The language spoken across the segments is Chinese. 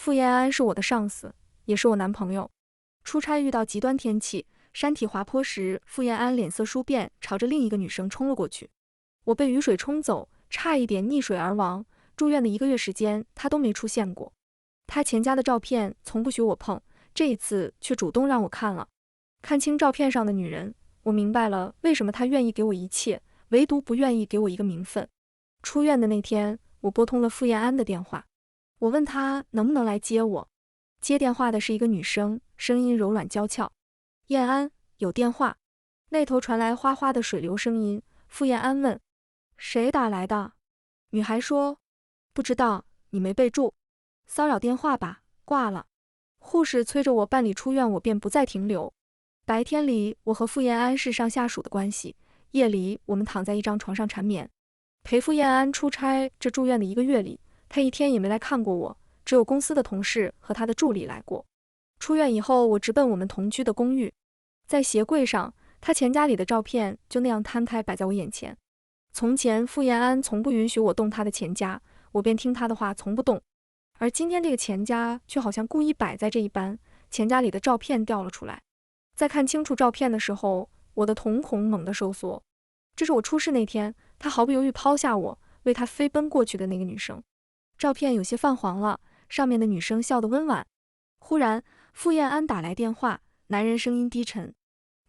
傅延安是我的上司，也是我男朋友。出差遇到极端天气，山体滑坡时，傅延安脸色殊变，朝着另一个女生冲了过去。我被雨水冲走，差一点溺水而亡。住院的1个月时间，他都没出现过。他前家的照片从不许我碰，这一次却主动让我看了。看清照片上的女人，我明白了为什么他愿意给我一切，唯独不愿意给我一个名分。出院的那天，我拨通了傅延安的电话，我问他能不能来接我。接电话的是一个女生，声音柔软娇俏。燕安，有电话。那头传来哗哗的水流声音。傅燕安问：谁打来的？女孩说：不知道，你没备注。骚扰电话吧，挂了。护士催着我办理出院，我便不再停留。白天里，我和傅燕安是上下属的关系，夜里我们躺在一张床上缠绵。陪傅燕安出差这住院的1个月里，他一天也没来看过我，只有公司的同事和他的助理来过。出院以后，我直奔我们同居的公寓，在鞋柜上，他前家里的照片就那样摊开摆在我眼前。从前傅延安从不允许我动他的前家，我便听他的话，从不动。而今天这个前家却好像故意摆在这一般，前家里的照片掉了出来。在看清楚照片的时候，我的瞳孔猛地收缩。这是我出事那天，他毫不犹豫抛下我，为他飞奔过去的那个女生。照片有些泛黄了，上面的女生笑得温婉。忽然，傅燕安打来电话，男人声音低沉：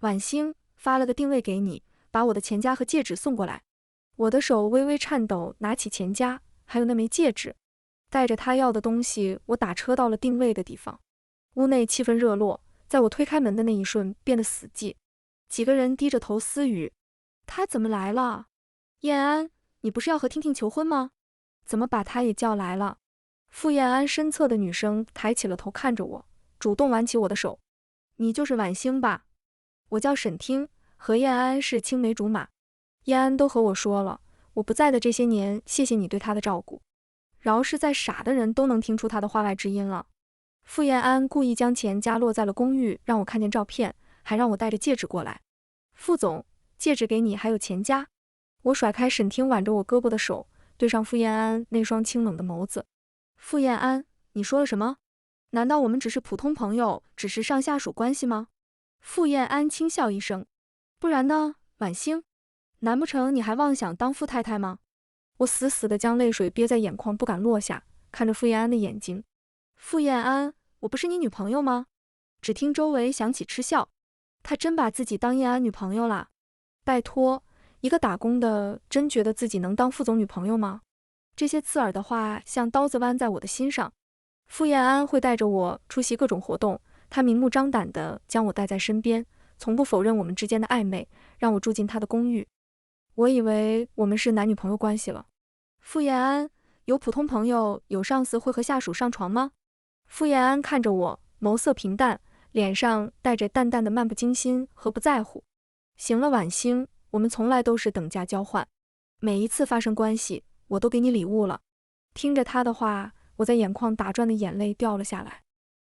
婉星，发了个定位给你，把我的钱夹和戒指送过来。我的手微微颤抖，拿起钱夹，还有那枚戒指。带着他要的东西，我打车到了定位的地方。屋内气氛热络，在我推开门的那一瞬变得死寂。几个人低着头私语：他怎么来了？燕安，你不是要和听听求婚吗？怎么把他也叫来了？傅燕安身侧的女生抬起了头看着我，主动挽起我的手：你就是婉星吧？我叫沈听，和燕安是青梅竹马。燕安都和我说了，我不在的这些年，谢谢你对他的照顾。饶是再傻的人都能听出他的话外之音了。傅燕安故意将钱夹落在了公寓，让我看见照片，还让我带着戒指过来。傅总，戒指给你，还有钱夹。我甩开沈听挽着我胳膊的手，对上傅燕安那双清冷的眸子。傅燕安，你说了什么？难道我们只是普通朋友，只是上下属关系吗？傅燕安轻笑一声：不然呢，婉星？难不成你还妄想当傅太太吗？我死死地将泪水憋在眼眶，不敢落下，看着傅燕安的眼睛。傅燕安，我不是你女朋友吗？只听周围响起嗤笑。他真把自己当燕安女朋友啦？拜托，一个打工的真觉得自己能当副总女朋友吗？这些刺耳的话像刀子剜在我的心上。傅燕安会带着我出席各种活动，他明目张胆地将我带在身边，从不否认我们之间的暧昧，让我住进他的公寓。我以为我们是男女朋友关系了。傅燕安，有普通朋友，有上司会和下属上床吗？傅燕安看着我，眸色平淡，脸上带着淡淡的漫不经心和不在乎。行了，婉星，我们从来都是等价交换，每一次发生关系，我都给你礼物了。听着他的话，我在眼眶打转的眼泪掉了下来。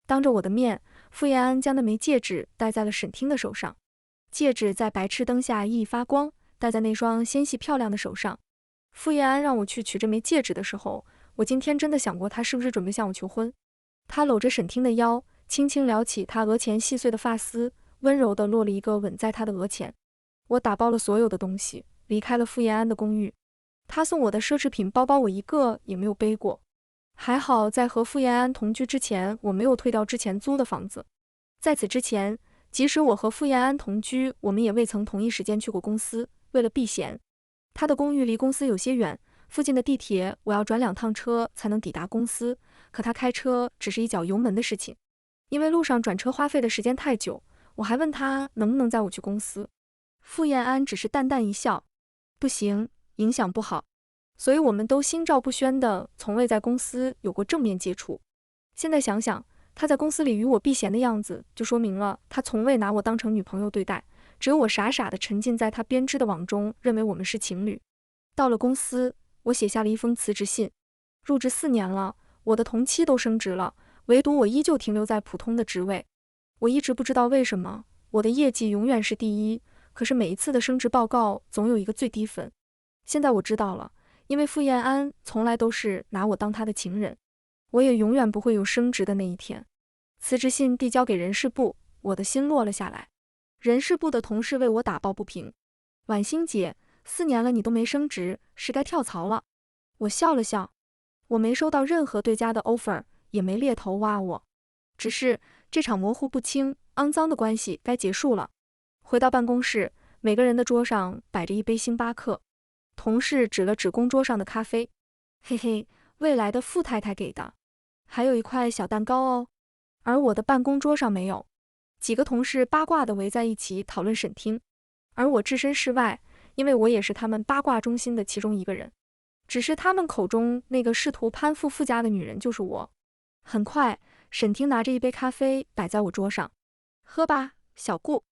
当着我的面，傅燕安将那枚戒指戴在了沈听的手上，戒指在白炽灯下熠熠发光，戴在那双纤细漂亮的手上。傅燕安让我去取这枚戒指的时候，我今天真的想过他是不是准备向我求婚。他搂着沈听的腰，轻轻撩起他额前细碎的发丝，温柔地落了一个吻在他的额前。我打包了所有的东西，离开了傅燕安的公寓。他送我的奢侈品包包我一个也没有背过。还好在和傅燕安同居之前，我没有退掉之前租的房子。在此之前，即使我和傅燕安同居，我们也未曾同一时间去过公司。为了避嫌，他的公寓离公司有些远，附近的地铁我要转2趟车才能抵达公司，可他开车只是一脚油门的事情。因为路上转车花费的时间太久，我还问他能不能载我去公司。傅燕安只是淡淡一笑：不行，影响不好。所以我们都心照不宣的，从未在公司有过正面接触。现在想想，他在公司里与我避嫌的样子，就说明了他从未拿我当成女朋友对待，只有我傻傻的沉浸在他编织的网中，认为我们是情侣。到了公司，我写下了一封辞职信。入职4年了，我的同期都升职了，唯独我依旧停留在普通的职位。我一直不知道为什么，我的业绩永远是第一，可是每一次的升职报告总有一个最低分。现在我知道了，因为傅燕安从来都是拿我当他的情人。我也永远不会有升职的那一天。辞职信递交给人事部，我的心落了下来。人事部的同事为我打抱不平：婉欣姐，4年了你都没升职，是该跳槽了。我笑了笑，我没收到任何对家的 offer， 也没猎头挖我，只是这场模糊不清、肮脏的关系该结束了。回到办公室，每个人的桌上摆着一杯星巴克。同事指了指工桌上的咖啡，嘿嘿，未来的富太太给的，还有一块小蛋糕哦。而我的办公桌上没有。几个同事八卦地围在一起讨论沈听，而我置身事外，因为我也是他们八卦中心的其中一个人。只是他们口中那个试图攀附富家的女人就是我。很快，沈听拿着一杯咖啡摆在我桌上，喝吧，小顾。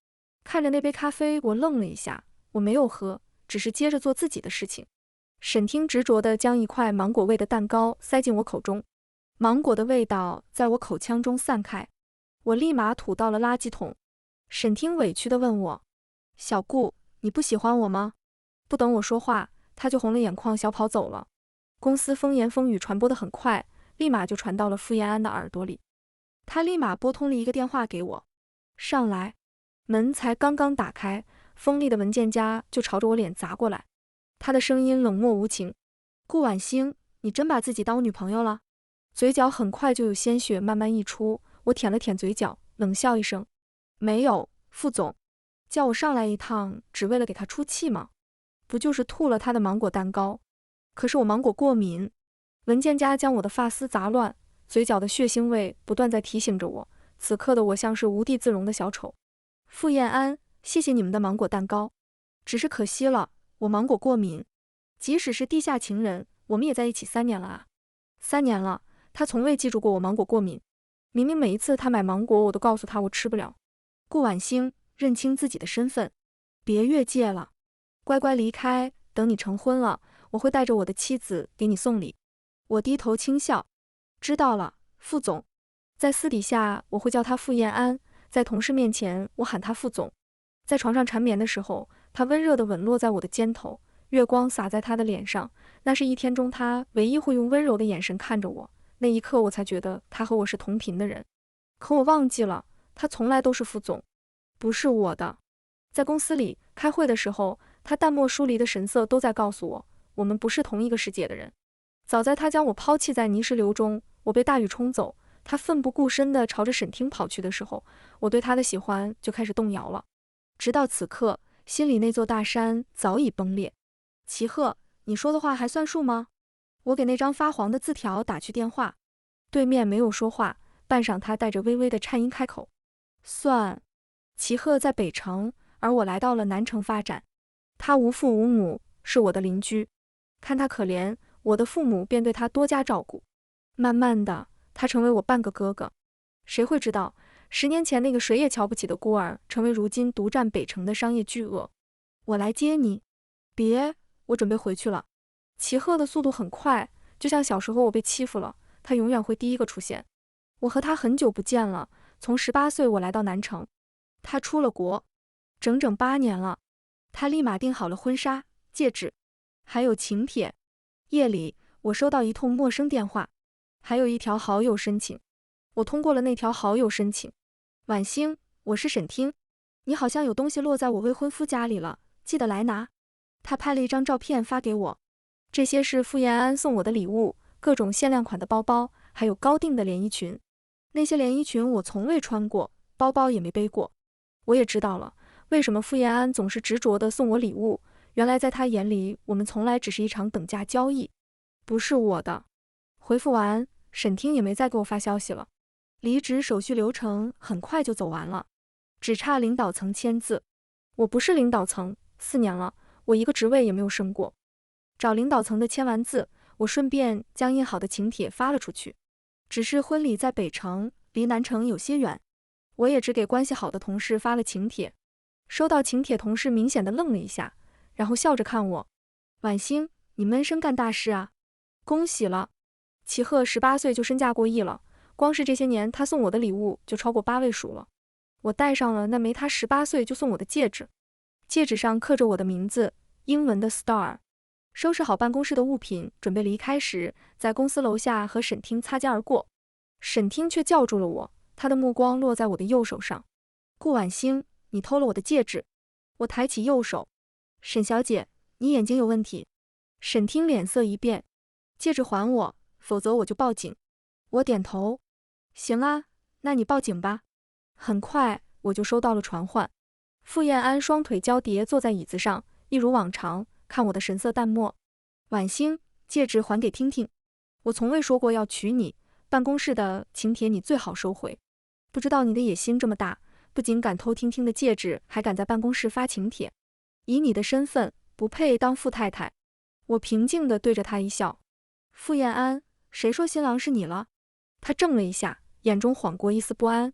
看着那杯咖啡，我愣了一下，我没有喝，只是接着做自己的事情。沈听执着地将一块芒果味的蛋糕塞进我口中，芒果的味道在我口腔中散开，我立马吐到了垃圾桶。沈听委屈地问我：小顾，你不喜欢我吗？不等我说话，他就红了眼眶，小跑走了。公司风言风语传播得很快，立马就传到了傅延安的耳朵里。他立马拨通了一个电话给我。上来。门才刚刚打开，锋利的文件夹就朝着我脸砸过来。他的声音冷漠无情：顾婉星，你真把自己当我女朋友了？嘴角很快就有鲜血慢慢溢出，我舔了舔嘴角，冷笑一声：没有，副总，叫我上来一趟，只为了给他出气吗？不就是吐了他的芒果蛋糕？可是我芒果过敏。文件夹将我的发丝杂乱，嘴角的血腥味不断在提醒着我，此刻的我像是无地自容的小丑。傅燕安，谢谢你们的芒果蛋糕，只是可惜了，我芒果过敏。即使是地下情人，我们也在一起3年了啊，3年了，他从未记住过我芒果过敏。明明每一次他买芒果，我都告诉他我吃不了。顾婉星，认清自己的身份，别越界了，乖乖离开，等你成婚了，我会带着我的妻子给你送礼。我低头轻笑，知道了，副总。在私底下我会叫他傅燕安，在同事面前我喊他副总。在床上缠绵的时候，他温热的吻落在我的肩头，月光洒在他的脸上，那是一天中他唯一会用温柔的眼神看着我。那一刻我才觉得他和我是同频的人。可我忘记了，他从来都是副总，不是我的。在公司里开会的时候，他淡漠疏离的神色都在告诉我，我们不是同一个世界的人。早在他将我抛弃在泥石流中，我被大雨冲走，他奋不顾身地朝着沈厅跑去的时候，我对他的喜欢就开始动摇了。直到此刻，心里那座大山早已崩裂。齐鹤，你说的话还算数吗？我给那张发黄的字条打去电话，对面没有说话，半晌他带着微微的颤音开口：算。齐鹤在北城，而我来到了南城发展。他无父无母，是我的邻居。看他可怜，我的父母便对他多加照顾。慢慢的，他成为我半个哥哥。谁会知道，10年前那个谁也瞧不起的孤儿，成为如今独占北城的商业巨鳄。我来接你。别，我准备回去了。齐鹤的速度很快，就像小时候我被欺负了，他永远会第一个出现。我和他很久不见了，从18岁我来到南城，他出了国，整整8年了。他立马订好了婚纱、戒指，还有请帖。夜里，我收到一通陌生电话，还有一条好友申请。我通过了那条好友申请。婉星，我是沈听，你好像有东西落在我未婚夫家里了，记得来拿。他拍了一张照片发给我，这些是傅延安送我的礼物，各种限量款的包包，还有高定的连衣裙。那些连衣裙我从未穿过，包包也没背过。我也知道了，为什么傅延安总是执着地送我礼物，原来在他眼里，我们从来只是一场等价交易，不是我的。回复完，沈听也没再给我发消息了。离职手续流程很快就走完了，只差领导层签字。我不是领导层，4年了，我一个职位也没有升过。找领导层的签完字，我顺便将印好的请帖发了出去。只是婚礼在北城，离南城有些远，我也只给关系好的同事发了请帖。收到请帖，同事明显的愣了一下，然后笑着看我：婉星，你闷声干大事啊，恭喜了。齐鹤18岁就身价过亿了，光是这些年他送我的礼物就超过8位数了。我戴上了那枚他18岁就送我的戒指，戒指上刻着我的名字，英文的 Star。收拾好办公室的物品，准备离开时，在公司楼下和沈听擦肩而过。沈听却叫住了我，他的目光落在我的右手上。顾婉星，你偷了我的戒指。我抬起右手。沈小姐，你眼睛有问题。沈听脸色一变，戒指还我，否则我就报警。我点头。行啊，那你报警吧。很快我就收到了传唤。傅燕安双腿交叠坐在椅子上，一如往常，看我的神色淡漠。婉星，戒指还给听听。我从未说过要娶你，办公室的请帖你最好收回。不知道你的野心这么大，不仅敢偷听听的戒指，还敢在办公室发请帖。以你的身份，不配当傅太太。我平静地对着他一笑。傅燕安，谁说新郎是你了？他怔了一下，眼中晃过一丝不安，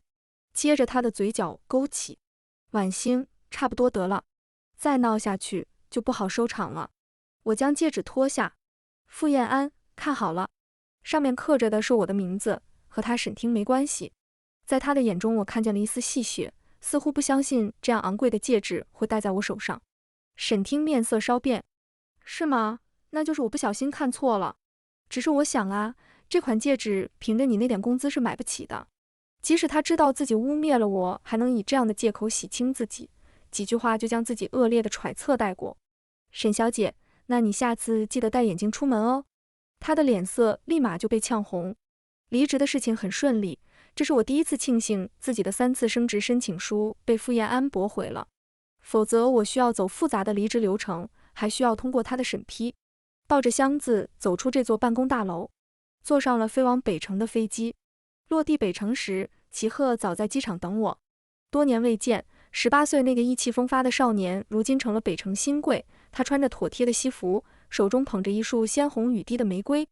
接着他的嘴角勾起。婉星，差不多得了，再闹下去就不好收场了。我将戒指脱下。傅燕安，看好了，上面刻着的是我的名字，和他沈听没关系。在他的眼中，我看见了一丝戏谑，似乎不相信这样昂贵的戒指会戴在我手上。沈听面色稍变。是吗？那就是我不小心看错了。只是我想啊，这款戒指凭着你那点工资是买不起的。即使他知道自己污蔑了我，还能以这样的借口洗清自己，几句话就将自己恶劣的揣测带过。沈小姐，那你下次记得戴眼镜出门哦。他的脸色立马就被呛红。离职的事情很顺利，这是我第一次庆幸自己的3次升职申请书被傅燕安驳回了。否则我需要走复杂的离职流程，还需要通过他的审批。抱着箱子走出这座办公大楼，坐上了飞往北城的飞机。落地北城时，齐赫早在机场等我。多年未见，18岁那个意气风发的少年，如今成了北城新贵。他穿着妥帖的西服，手中捧着一束鲜红欲滴的玫瑰。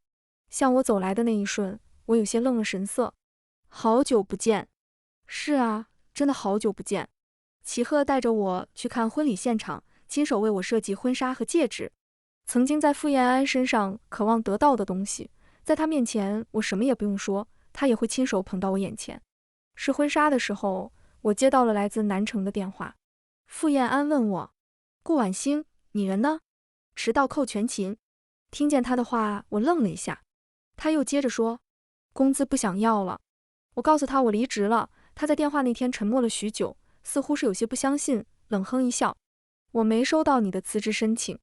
向我走来的那一瞬，我有些愣了神色。好久不见。是啊，真的好久不见。齐赫带着我去看婚礼现场，亲手为我设计婚纱和戒指。曾经在傅燕安身上渴望得到的东西，在他面前我什么也不用说，他也会亲手捧到我眼前。试婚纱的时候，我接到了来自南城的电话。傅燕安问我，顾婉星，你人呢？迟到扣全勤。听见他的话，我愣了一下。他又接着说，工资不想要了。我告诉他我离职了，他在电话那天沉默了许久，似乎是有些不相信，冷哼一笑。我没收到你的辞职申请。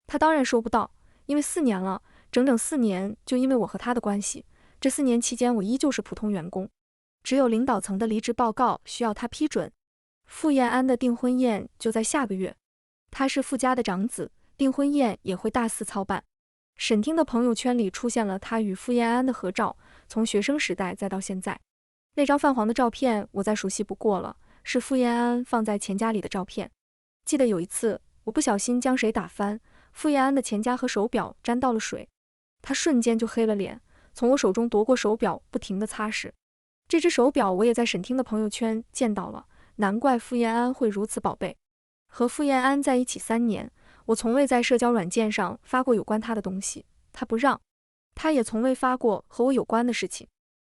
他当然收不到，因为4年了，整整4年，就因为我和他的关系。这4年期间，我依旧是普通员工，只有领导层的离职报告需要他批准。傅燕安的订婚宴就在下个月，他是傅家的长子，订婚宴也会大肆操办。沈听的朋友圈里出现了他与傅燕安的合照，从学生时代再到现在。那张泛黄的照片我再熟悉不过了，是傅燕安放在钱夹里的照片。记得有一次，我不小心将谁打翻，傅燕安的钱夹和手表沾到了水，他瞬间就黑了脸，从我手中夺过手表，不停地擦拭。这只手表我也在沈听的朋友圈见到了，难怪傅燕安会如此宝贝。和傅燕安在一起3年，我从未在社交软件上发过有关他的东西，他不让，他也从未发过和我有关的事情。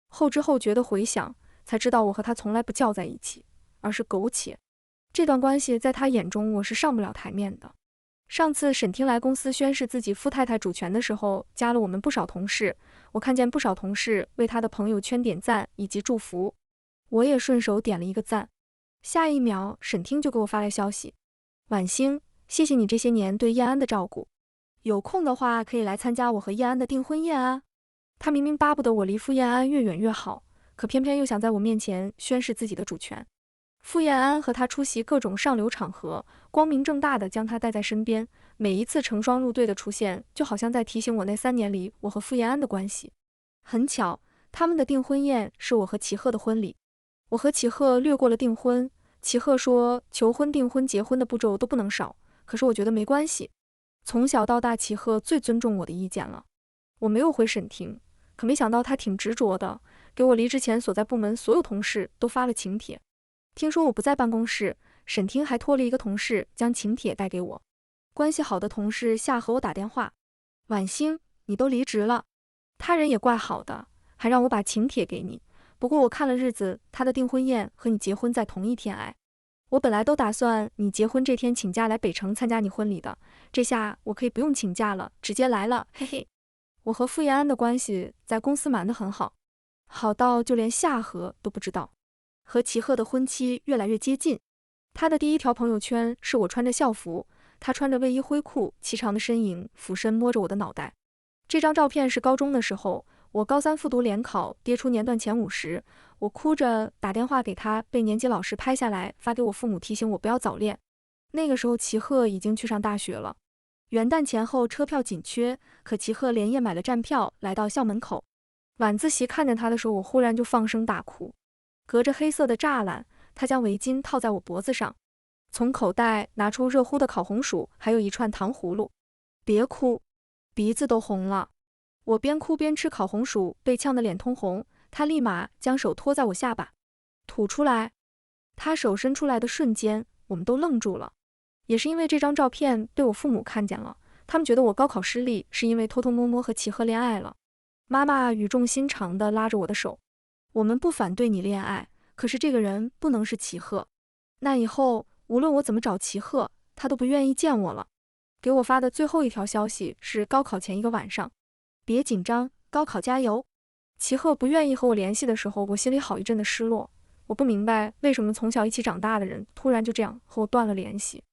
后知后觉的回想，才知道我和他从来不叫在一起，而是苟且。这段关系在他眼中我是上不了台面的。上次沈听来公司宣示自己傅太太主权的时候，加了我们不少同事，我看见不少同事为他的朋友圈点赞以及祝福，我也顺手点了一个赞。下一秒，沈听就给我发来消息，婉星，谢谢你这些年对燕安的照顾，有空的话可以来参加我和燕安的订婚宴啊。他明明巴不得我离傅燕安越远越好，可偏偏又想在我面前宣示自己的主权。傅燕安和他出席各种上流场合，光明正大的将他带在身边，每一次成双入对的出现，就好像在提醒我那3年里我和傅燕安的关系。很巧，他们的订婚宴是我和齐赫的婚礼。我和齐赫略过了订婚，齐赫说求婚、订婚、结婚的步骤都不能少，可是我觉得没关系。从小到大，齐赫最尊重我的意见了。我没有回沈听，可没想到他挺执着的，给我离职前所在部门所有同事都发了请帖。听说我不在办公室，沈听还托了一个同事将请帖带给我。关系好的同事夏和我打电话，婉星，你都离职了。他人也怪好的，还让我把请帖给你。不过我看了日子，他的订婚宴和你结婚在同一天哎。我本来都打算你结婚这天请假来北城参加你婚礼的，这下我可以不用请假了，直接来了，嘿嘿。我和傅延安的关系在公司瞒得很好，好到就连夏荷都不知道。和齐赫的婚期越来越接近，他的第一条朋友圈是我穿着校服，他穿着卫衣灰裤，颀长的身影俯身摸着我的脑袋。这张照片是高中的时候，我高3复读联考跌出年段前5时，我哭着打电话给他，被年级老师拍下来发给我父母，提醒我不要早恋。那个时候齐赫已经去上大学了，元旦前后车票紧缺，可齐赫连夜买了站票来到校门口。晚自习看见他的时候，我忽然就放声大哭。隔着黑色的栅栏，他将围巾套在我脖子上，从口袋拿出热乎的烤红薯，还有一串糖葫芦。别哭，鼻子都红了。我边哭边吃烤红薯，被呛得脸通红。他立马将手托在我下巴，吐出来。他手伸出来的瞬间，我们都愣住了。也是因为这张照片被我父母看见了，他们觉得我高考失利是因为偷偷摸摸和齐赫恋爱了。妈妈语重心长地拉着我的手，我们不反对你恋爱，可是这个人不能是齐赫。那以后无论我怎么找齐赫，他都不愿意见我了。给我发的最后一条消息是高考前1个晚上，别紧张，高考加油。齐赫不愿意和我联系的时候，我心里好一阵的失落。我不明白为什么从小一起长大的人突然就这样和我断了联系。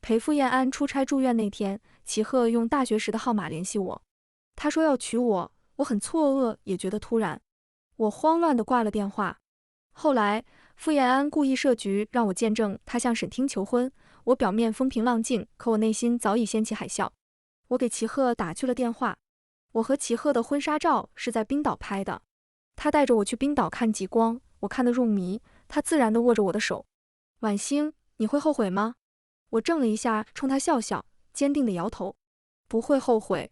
陪傅燕安出差住院那天，齐赫用大学时的号码联系我，他说要娶我，我很错愕，也觉得突然。我慌乱地挂了电话。后来傅燕安故意设局让我见证他向沈听求婚，我表面风平浪静，可我内心早已掀起海啸。我给齐赫打去了电话。我和齐赫的婚纱照是在冰岛拍的，他带着我去冰岛看极光，我看得入迷，他自然地握着我的手。婉星，你会后悔吗？我怔了一下，冲他笑笑，坚定地摇头，不会后悔。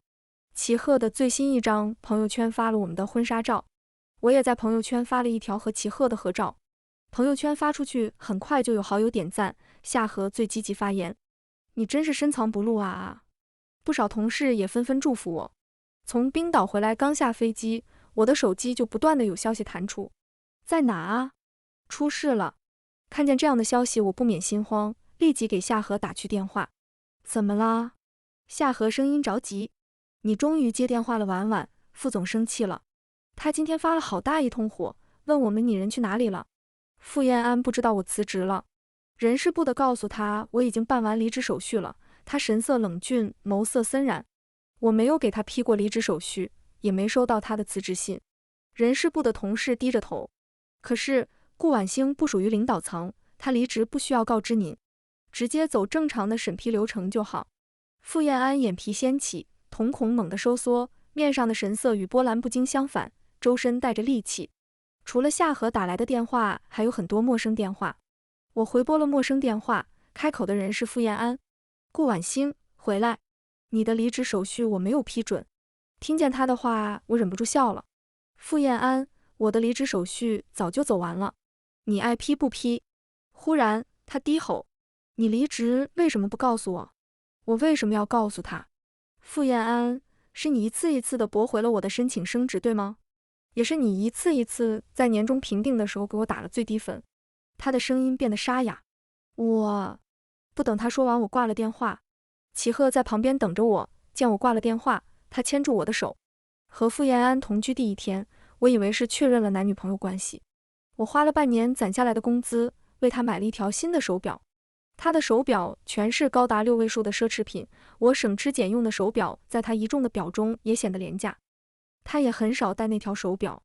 齐赫的最新一张朋友圈发了我们的婚纱照，我也在朋友圈发了一条和齐赫的合照。朋友圈发出去，很快就有好友点赞，夏荷最积极发言，你真是深藏不露啊！不少同事也纷纷祝福我。从冰岛回来刚下飞机，我的手机就不断的有消息弹出，在哪啊？出事了！看见这样的消息，我不免心慌，立即给夏荷打去电话。怎么啦？夏荷声音着急。你终于接电话了，婉婉，副总生气了，他今天发了好大一通火，问我们拟人去哪里了。傅燕安不知道我辞职了，人事部的告诉他我已经办完离职手续了，他神色冷峻，眸色森然。我没有给他批过离职手续，也没收到他的辞职信。人事部的同事低着头。可是顾婉星不属于领导层，他离职不需要告知您，直接走正常的审批流程就好。傅燕安眼皮掀起，瞳孔猛地收缩，面上的神色与波澜不惊相反，周身带着戾气。除了夏荷打来的电话，还有很多陌生电话。我回拨了陌生电话，开口的人是傅燕安。顾婉星，回来，你的离职手续我没有批准。听见他的话，我忍不住笑了。傅燕安，我的离职手续早就走完了，你爱批不批？忽然他低吼，你离职为什么不告诉我？我为什么要告诉他？傅燕安，是你一次一次的驳回了我的申请升职，对吗？也是你一次一次在年终评定的时候给我打了最低分。他的声音变得沙哑。不等他说完，我挂了电话。齐赫在旁边等着我，见我挂了电话，他牵住我的手。和傅燕安同居第1天，我以为是确认了男女朋友关系。我花了半年攒下来的工资，为他买了一条新的手表。他的手表全是高达6位数的奢侈品，我省吃俭用的手表在他一众的表中也显得廉价。他也很少戴那条手表。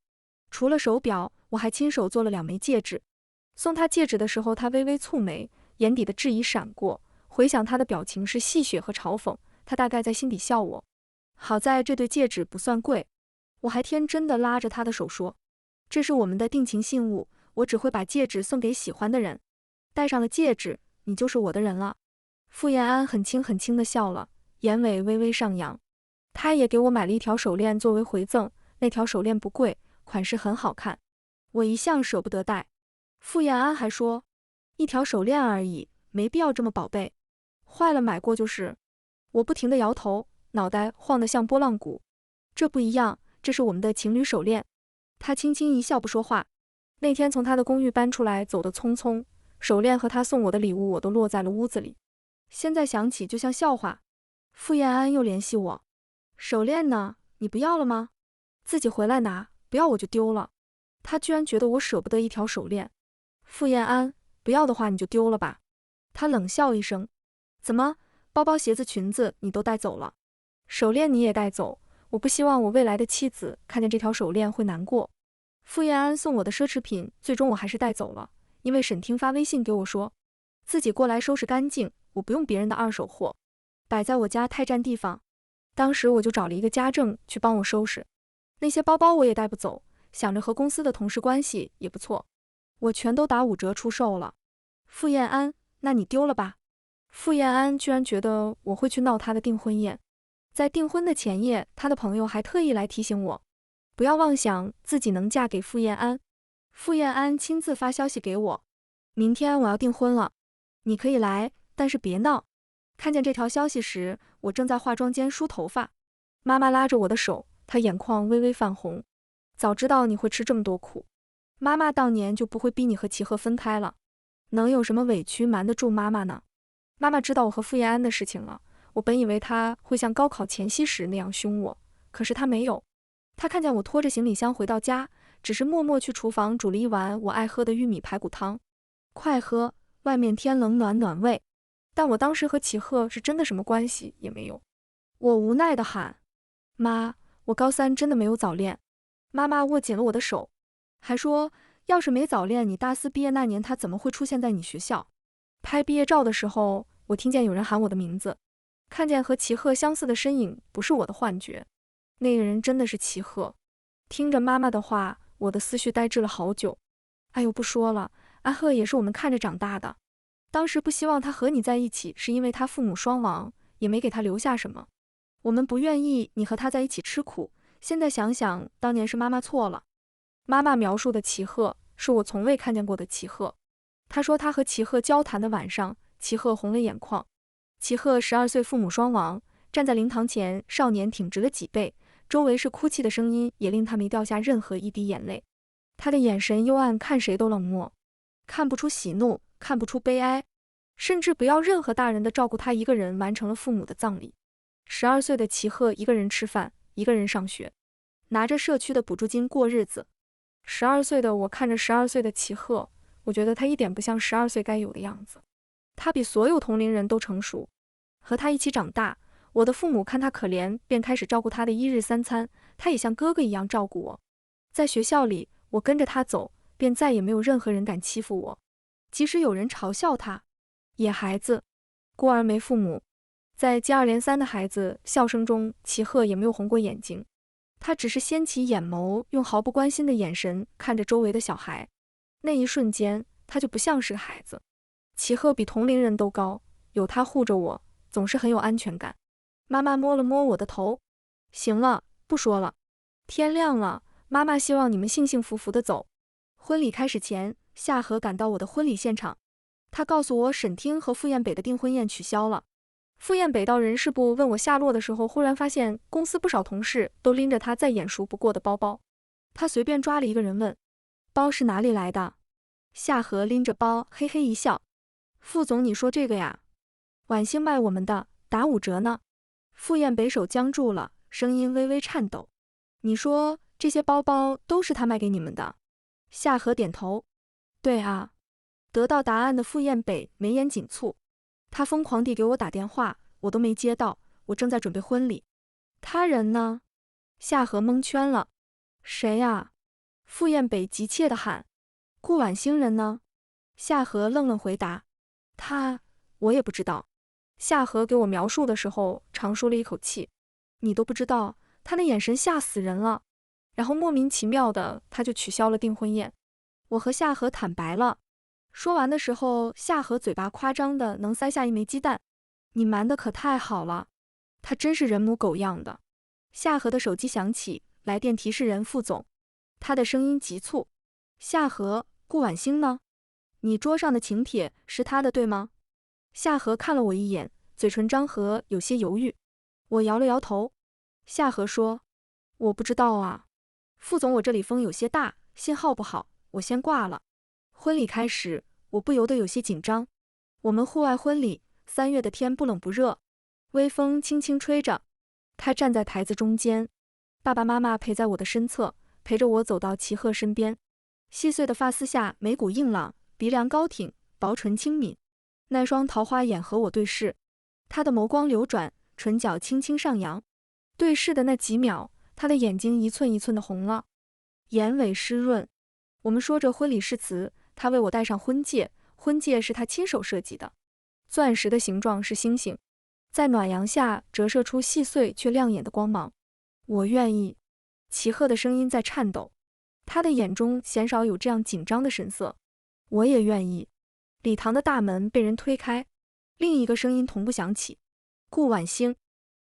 除了手表，我还亲手做了2枚戒指。送他戒指的时候，他微微蹙眉，眼底的质疑闪过。回想他的表情是戏谑和嘲讽，他大概在心底笑我。好在这对戒指不算贵，我还天真的拉着他的手说，这是我们的定情信物，我只会把戒指送给喜欢的人，戴上了戒指，你就是我的人了。傅燕安很轻很轻的笑了，眼尾微微上扬。他也给我买了一条手链作为回赠，那条手链不贵，款式很好看，我一向舍不得戴。傅燕安还说，一条手链而已，没必要这么宝贝，坏了买过就是。我不停地摇头，脑袋晃得像拨浪鼓。这不一样，这是我们的情侣手链。他轻轻一笑，不说话。那天从他的公寓搬出来，走得匆匆，手链和他送我的礼物我都落在了屋子里，现在想起就像笑话。傅燕安又联系我，手链呢？你不要了吗？自己回来拿，不要我就丢了。他居然觉得我舍不得一条手链。傅燕安，不要的话你就丢了吧。他冷笑一声，怎么，包包、鞋子、裙子你都带走了，手链你也带走？我不希望我未来的妻子看见这条手链会难过。傅燕安送我的奢侈品，最终我还是带走了，因为沈听发微信给我说，自己过来收拾干净，我不用别人的二手货，摆在我家太占地方。当时我就找了一个家政去帮我收拾，那些包包我也带不走，想着和公司的同事关系也不错，我全都打5折出售了。傅燕安，那你丢了吧。傅燕安居然觉得我会去闹他的订婚宴，在订婚的前夜，他的朋友还特意来提醒我，不要妄想自己能嫁给傅燕安。傅燕安亲自发消息给我，明天我要订婚了，你可以来，但是别闹。看见这条消息时，我正在化妆间梳头发，妈妈拉着我的手，她眼眶微微泛红。早知道你会吃这么多苦，妈妈当年就不会逼你和齐赫分开了。能有什么委屈瞒得住妈妈呢？妈妈知道我和傅燕安的事情了，我本以为她会像高考前夕时那样凶我，可是她没有。她看见我拖着行李箱回到家，只是默默去厨房煮了一碗我爱喝的玉米排骨汤。快喝，外面天冷暖暖胃。但我当时和齐赫是真的什么关系也没有。我无奈地喊，妈，我高3真的没有早恋。妈妈握紧了我的手，还说要是没早恋，你大4毕业那年他怎么会出现在你学校？拍毕业照的时候，我听见有人喊我的名字，看见和齐赫相似的身影，不是我的幻觉，那个人真的是齐赫。听着妈妈的话，我的思绪呆滞了好久。哎呦，不说了，阿赫也是我们看着长大的，当时不希望他和你在一起，是因为他父母双亡，也没给他留下什么。我们不愿意你和他在一起吃苦，现在想想，当年是妈妈错了。妈妈描述的齐赫，是我从未看见过的齐赫。她说她和齐赫交谈的晚上，齐赫红了眼眶。齐赫12岁，父母双亡，站在灵堂前，少年挺直了脊背，周围是哭泣的声音，也令他没掉下任何一滴眼泪。他的眼神幽暗，看谁都冷漠，看不出喜怒，看不出悲哀，甚至不要任何大人的照顾，他一个人完成了父母的葬礼。12岁的齐赫一个人吃饭，一个人上学，拿着社区的补助金过日子。12岁的我看着12岁的齐赫，我觉得他一点不像12岁该有的样子。他比所有同龄人都成熟，和他一起长大。我的父母看他可怜，便开始照顾他的1日3餐，他也像哥哥一样照顾我。在学校里，我跟着他走，便再也没有任何人敢欺负我，即使有人嘲笑他。野孩子，孤儿没父母，在接二连三的孩子笑声中，齐赫也没有红过眼睛，他只是掀起眼眸，用毫不关心的眼神看着周围的小孩。那一瞬间，他就不像是个孩子。齐赫比同龄人都高，有他护着我，总是很有安全感。妈妈摸了摸我的头，行了，不说了，天亮了，妈妈希望你们幸幸福福的走。婚礼开始前，夏荷赶到我的婚礼现场，他告诉我沈听和傅燕北的订婚宴取消了。傅燕北到人事部问我下落的时候，忽然发现公司不少同事都拎着他再眼熟不过的包包。他随便抓了一个人问，包是哪里来的？夏荷拎着包嘿嘿一笑，傅总你说这个呀，晚星卖我们的，打5折呢。傅燕北手僵住了，声音微微颤抖，你说这些包包都是他卖给你们的？夏荷点头，对啊。得到答案的傅燕北眉眼紧蹙，他疯狂地给我打电话，我都没接到，我正在准备婚礼。他人呢？夏荷蒙圈了，谁呀？傅燕北急切地喊，顾婉星人呢？夏荷愣愣回答，我也不知道。夏荷给我描述的时候，长舒了一口气，你都不知道？他那眼神吓死人了。然后莫名其妙的，他就取消了订婚宴。我和夏荷坦白了。说完的时候，夏荷嘴巴夸张的能塞下一枚鸡蛋。你瞒得可太好了，他真是人模狗样的。夏荷的手机响起，来电提示人傅总，他的声音急促，夏荷，顾婉星呢？你桌上的请帖是他的对吗？夏荷看了我一眼，嘴唇张合，有些犹豫。我摇了摇头。夏荷说，我不知道啊。傅总，我这里风有些大，信号不好，我先挂了。婚礼开始，我不由得有些紧张。我们户外婚礼，3月的天不冷不热，微风轻轻吹着。他站在台子中间，爸爸妈妈陪在我的身侧，陪着我走到齐赫身边。细碎的发丝下，眉骨硬朗，鼻梁高挺，薄唇轻抿。那双桃花眼和我对视，他的眸光流转，唇角轻轻上扬。对视的那几秒，他的眼睛一寸一寸的红了，眼尾湿润。我们说着婚礼誓词，他为我戴上婚戒，婚戒是他亲手设计的，钻石的形状是星星，在暖阳下折射出细碎却亮眼的光芒。我愿意。齐赫的声音在颤抖，他的眼中鲜少有这样紧张的神色。我也愿意。礼堂的大门被人推开，另一个声音同步响起：顾婉星。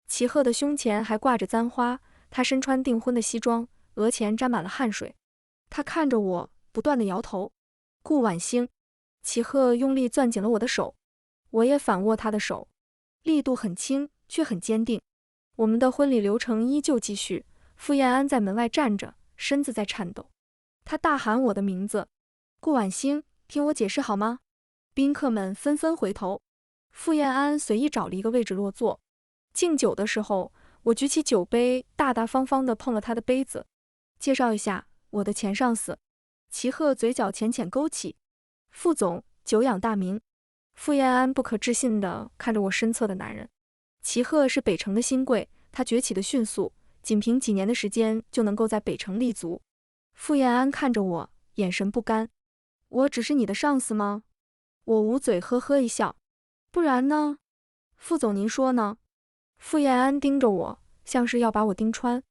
齐赫的胸前还挂着簪花，他身穿订婚的西装，额前沾满了汗水。他看着我，不断地摇头。顾婉星。齐赫用力攥紧了我的手，我也反握他的手，力度很轻，却很坚定。我们的婚礼流程依旧继续，傅燕安在门外站着，身子在颤抖。他大喊我的名字：顾婉星，听我解释好吗？宾客们纷纷回头。傅燕安随意找了一个位置落座。敬酒的时候，我举起酒杯，大大方方地碰了他的杯子。介绍一下，我的前上司。齐赫嘴角浅浅勾起。傅总，久仰大名。傅燕安不可置信地看着我身侧的男人。齐赫是北城的新贵，他崛起的迅速，仅凭几年的时间就能够在北城立足。傅燕安看着我，眼神不甘。我只是你的上司吗？我捂嘴呵呵一笑。不然呢？傅总您说呢？傅燕安盯着我，像是要把我盯穿。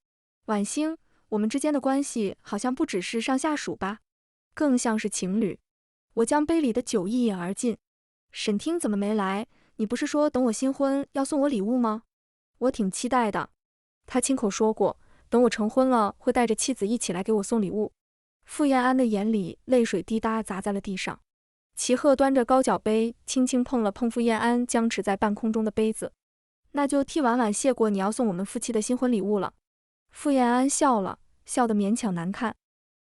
婉星，我们之间的关系好像不只是上下属吧，更像是情侣。我将杯里的酒一饮而尽。沈听怎么没来？你不是说等我新婚要送我礼物吗？我挺期待的。他亲口说过，等我成婚了会带着妻子一起来给我送礼物。傅燕安的眼里泪水滴答砸在了地上。齐赫端着高脚杯，轻轻碰了碰傅燕安僵持在半空中的杯子。那就替婉婉谢过你要送我们夫妻的新婚礼物了。傅燕安笑了，笑得勉强难看。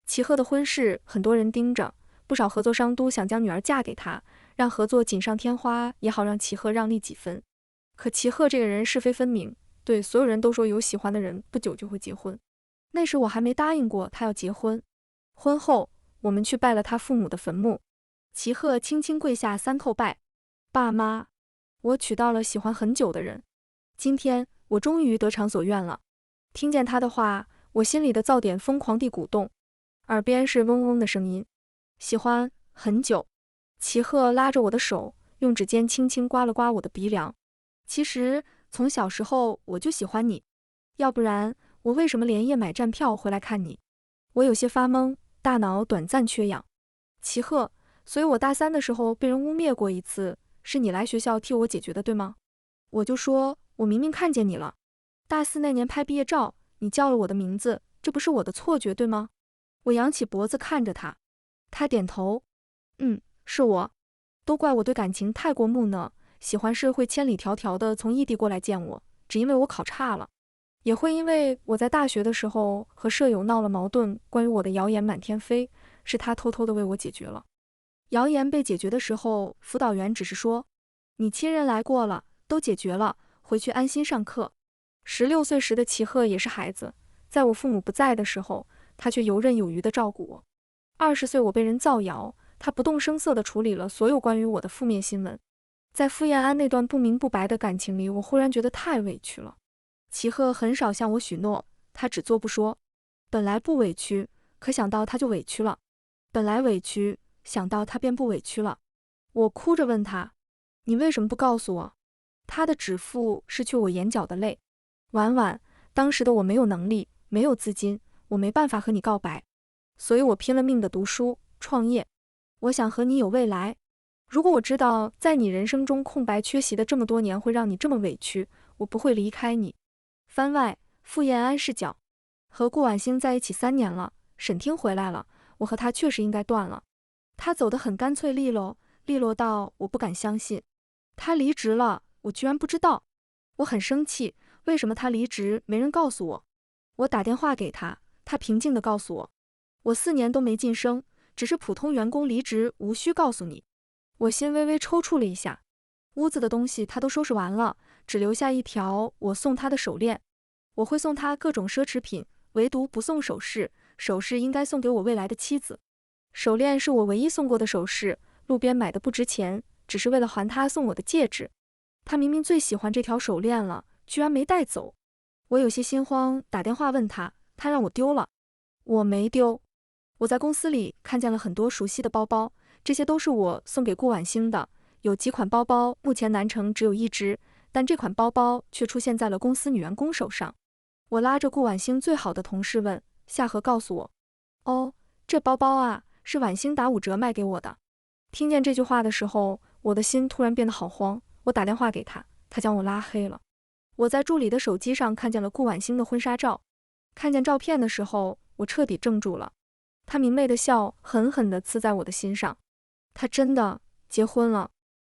齐赫的婚事很多人盯着，不少合作商都想将女儿嫁给他，让合作锦上添花，也好让齐赫让利几分。可齐赫这个人是非分明，对所有人都说有喜欢的人不久就会结婚。那时我还没答应过他要结婚。婚后，我们去拜了他父母的坟墓。齐赫轻轻跪下3叩拜。爸妈，我娶到了喜欢很久的人，今天我终于得偿所愿了。听见他的话，我心里的噪点疯狂地鼓动，耳边是嗡嗡的声音。喜欢很久。齐赫拉着我的手，用指尖轻轻刮了刮我的鼻梁。其实从小时候我就喜欢你，要不然我为什么连夜买站票回来看你？我有些发懵，大脑短暂缺氧。齐赫，所以我大3的时候被人污蔑过一次，是你来学校替我解决的，对吗？我就说，我明明看见你了。大4那年拍毕业照，你叫了我的名字，这不是我的错觉，对吗？我扬起脖子看着他，他点头。是我。都怪我对感情太过木讷，喜欢是会千里迢迢的从异地过来见我，只因为我考差了。也会因为我在大学的时候和舍友闹了矛盾，关于我的谣言满天飞，是他偷偷的为我解决了。谣言被解决的时候，辅导员只是说，你亲人来过了，都解决了，回去安心上课。16岁时的齐赫也是孩子，在我父母不在的时候，他却游刃有余地照顾我。20岁我被人造谣，他不动声色地处理了所有关于我的负面新闻。在傅燕安那段不明不白的感情里，我忽然觉得太委屈了。齐赫很少向我许诺，他只做不说。本来不委屈，可想到他就委屈了；本来委屈，想到他便不委屈了。我哭着问他，你为什么不告诉我？他的指腹拭去我眼角的泪。婉婉，当时的我没有能力，没有资金，我没办法和你告白，所以我拼了命的读书创业。我想和你有未来。如果我知道在你人生中空白缺席的这么多年会让你这么委屈，我不会离开你。番外，傅燕安视角。和顾婉星在一起3年了，沈听回来了，我和他确实应该断了。他走得很干脆利落，利落到我不敢相信。他离职了，我居然不知道。我很生气，为什么他离职没人告诉我？我打电话给他，他平静地告诉我，我4年都没晋升，只是普通员工离职，无需告诉你。我心微微抽搐了一下。屋子的东西他都收拾完了，只留下一条我送他的手链。我会送他各种奢侈品，唯独不送首饰，首饰应该送给我未来的妻子。手链是我唯一送过的首饰，路边买的不值钱，只是为了还他送我的戒指。他明明最喜欢这条手链了，居然没带走。我有些心慌，打电话问他，他让我丢了。我没丢。我在公司里看见了很多熟悉的包包，这些都是我送给顾婉星的。有几款包包目前南城只有一只，但这款包包却出现在了公司女员工手上。我拉着顾婉星最好的同事问，夏荷告诉我，哦，这包包啊，是婉星打5折卖给我的。听见这句话的时候，我的心突然变得好慌。我打电话给他，他将我拉黑了。我在助理的手机上看见了顾婉星的婚纱照，看见照片的时候，我彻底怔住了。他明媚的笑狠狠地刺在我的心上。他真的结婚了。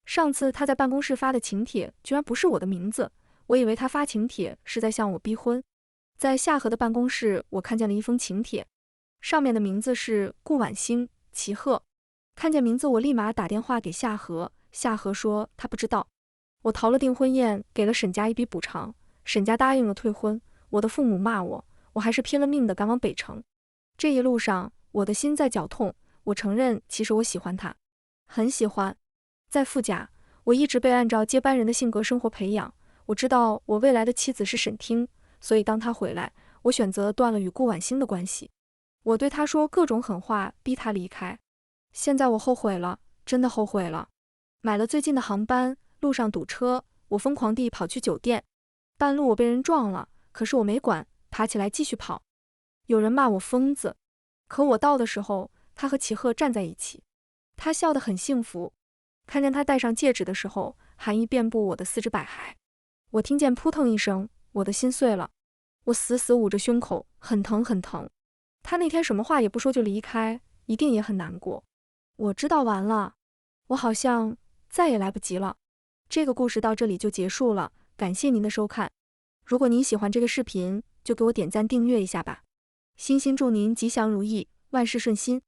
上次他在办公室发的请帖居然不是我的名字，我以为他发请帖是在向我逼婚。在夏荷的办公室，我看见了一封请帖，上面的名字是顾婉星，齐鹤。看见名字，我立马打电话给夏荷，夏荷说他不知道。我逃了订婚宴，给了沈家一笔补偿，沈家答应了退婚。我的父母骂我，我还是拼了命的赶往北城。这一路上，我的心在绞痛。我承认，其实我喜欢他，很喜欢。在傅家，我一直被按照接班人的性格生活培养。我知道我未来的妻子是沈听，所以当他回来，我选择断了与顾婉星的关系。我对他说各种狠话，逼他离开。现在我后悔了，真的后悔了。买了最近的航班，路上堵车，我疯狂地跑去酒店。半路我被人撞了，可是我没管，爬起来继续跑。有人骂我疯子，可我到的时候，他和齐鹤站在一起，他笑得很幸福。看见他戴上戒指的时候，寒意遍布我的四肢百骸。我听见扑腾一声，我的心碎了。我死死捂着胸口，很疼很疼。他那天什么话也不说就离开，一定也很难过。我知道完了，我好像再也来不及了。这个故事到这里就结束了，感谢您的收看。如果您喜欢这个视频，就给我点赞订阅一下吧。衷心祝您吉祥如意，万事顺心。